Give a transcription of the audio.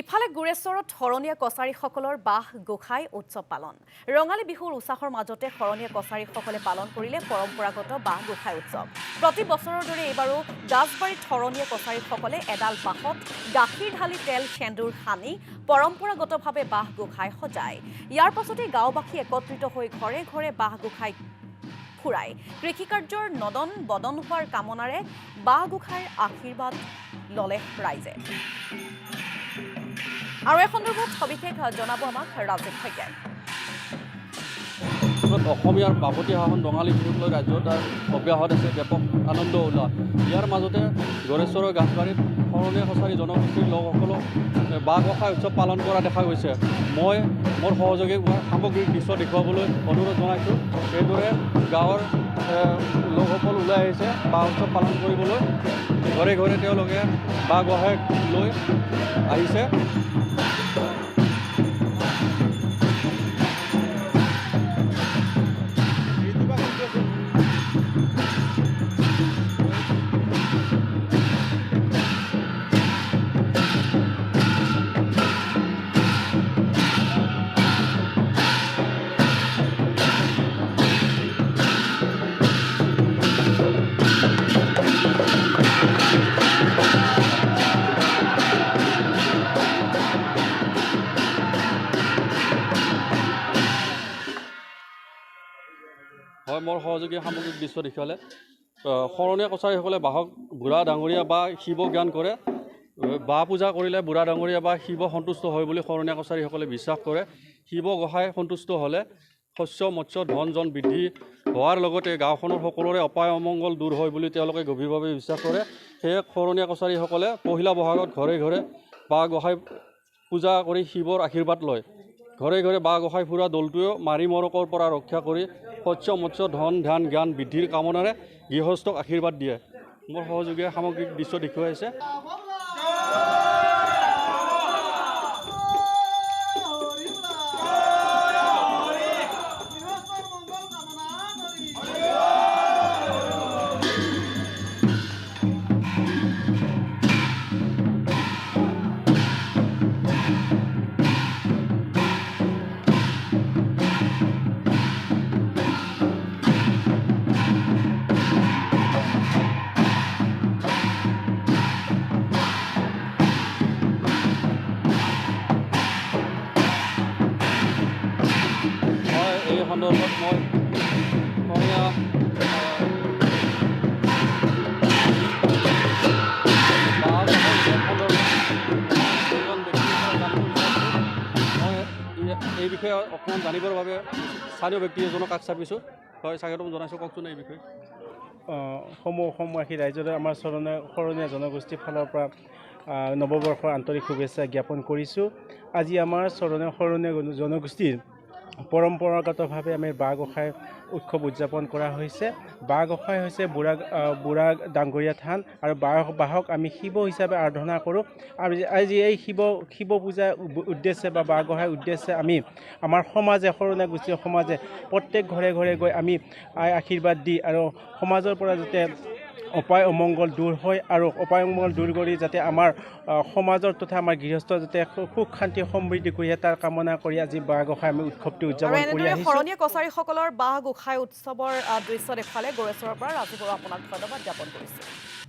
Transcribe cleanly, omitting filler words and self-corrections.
ইফালে গুৰেশ্বৰত শৰণীয়া কছাৰীসকলৰ বাহ গোসাই উৎসৱ পালন ৰঙালী বিহুৰ উৎসাহৰ মাজতে শৰণীয়া কছাৰীসকলে পালন কৰিলে পৰম্পৰাগত বাহ গোসাই উৎসৱ প্ৰতি বছৰৰ দৰে এইবাৰো গাজবাৰীত শৰণীয়া কছাৰীসকলে এডাল বাহত গাখীৰ ঢালি তেল সেন্দুৰ সানি পৰম্পৰাগতভাৱে বাহ গোসাই সজায় ইয়াৰ পাছতে গাঁওবাসী একত্ৰিত হৈ ঘৰে ঘৰে বাহ গোসাই ফুৰাই কৃষিকাৰ্যৰ নদন বদন হোৱাৰ কামনাৰে বাহ গোসাইৰ আশীৰ্বাদ ললে ৰাইজে আৰু এই সন্দৰ্ভত সবিশেষ জনাব আমাক ৰাজীৱ শইকীয়াই অসমীয়াৰ বাপতি সাহোন ৰঙালী বিহুক লৈ ৰাজ্যত অব্যাহত আছে ব্যাপক আনন্দ উল্লাস ইয়াৰ মাজতে গড়েশ্বৰৰ গাজবাৰীত শৰণীয়া কছাৰী জনগোষ্ঠীৰ লোকসকলক বাহ গোসাই উৎসৱ পালন কৰা দেখা গৈছে মই মোৰ সহযোগী সামগ্ৰিক দৃশ্য দেখুৱাবলৈ অনুৰোধ জনাইছোঁ এইদৰে গাঁৱৰ লোকসকল ওলাই আহিছে বাহ উৎসৱ পালন কৰিবলৈ ঘৰে ঘৰে তেওঁলোকে বাহ গোসাই লৈ আহিছে হয় মোৰ সহযোগী সামগ্ৰিক দৃশ্য দেখুৱালে শৰণীয়া কছাৰীসকলে বাহক বুঢ়া ডাঙৰীয়া বা শিৱ জ্ঞান কৰে বাহ পূজা কৰিলে বুঢ়া ডাঙৰীয়া বা শিৱ সন্তুষ্ট হয় বুলি শৰণীয়া কছাৰীসকলে বিশ্বাস কৰে শিৱ গোসাঁই সন্তুষ্ট হ'লে শস্য মৎস্য ধন জন বৃদ্ধি হোৱাৰ লগতে গাঁওখনৰ সকলোৰে অপায় অমংগল দূৰ হয় বুলি তেওঁলোকে গভীৰভাৱে বিশ্বাস কৰে সেয়ে শৰণীয়া কছাৰীসকলে পহিলা বহাগত ঘৰে ঘৰে বাহ গোসাঁই পূজা কৰি শিৱৰ আশীৰ্বাদ লয় ঘৰে ঘৰে বাহ গোসাঁই ফুৰা দলটোৱেও মাৰি মৰকৰ পৰা ৰক্ষা কৰি শস্য মৎস্য ধন ধ্যান জ্ঞান বৃদ্ধিৰ কামনাৰে গৃহস্থক আশীৰ্বাদ দিয়ে মোৰ সহযোগীয়ে সামগ্ৰিক দৃশ্য দেখুৱাইছে সন্দৰ্ভত মই শৰণীয়া এই বিষয়ে অকণমান জানিবৰ বাবে স্থানীয় ব্যক্তি এজনক কাষ চাপিছোঁ হয় স্বাগতম জনাইছোঁ কওকচোন এই বিষয়ে অসমবাসী ৰাইজৰে আমাৰ শৰণীয়া জনগোষ্ঠীৰ ফালৰ পৰা নৱবৰ্ষৰ আন্তৰিক শুভেচ্ছা জ্ঞাপন কৰিছোঁ আজি আমাৰ শৰণীয়া জনগোষ্ঠীৰ পৰম্পৰাগতভাৱে আমি বাহ গোসাঁই উৎসৱ উদযাপন কৰা হৈছে বাহ গোসাঁই হৈছে বুঢ়া ডাঙৰীয়া থান আৰু বাহক আমি শিৱ হিচাপে আৰাধনা কৰোঁ আৰু আজি এই শিৱ পূজাৰ উদ্দেশ্যে বা বাহ গোসাঁইৰ উদ্দেশ্যে আমি আমাৰ সমাজে শৰণীয়া গোষ্ঠীৰ সমাজে প্ৰত্যেক ঘৰে ঘৰে গৈ আমি আশীৰ্বাদ দি আৰু সমাজৰ পৰা যাতে অপায় অমংগল দূৰ হয় আৰু অপায় অমংগল দূৰ কৰি যাতে আমাৰ সমাজৰ তথা আমাৰ গৃহস্থ যাতে সুখ শান্তি সমৃদ্ধি কৰি তাৰ কামনা কৰি আজি বাহ গোসাঁই আমি উৎসৱটো উদযাপন কৰি আহিছোঁ শৰণীয়া কছাৰীসকলৰ বাহ গোসাঁই উৎসৱৰ দৃশ্য দেখুৱালে গড়েশ্বৰৰ পৰা ৰাজীৱ বৰুৱা আপোনাক ধন্যবাদ জ্ঞাপন কৰিছোঁ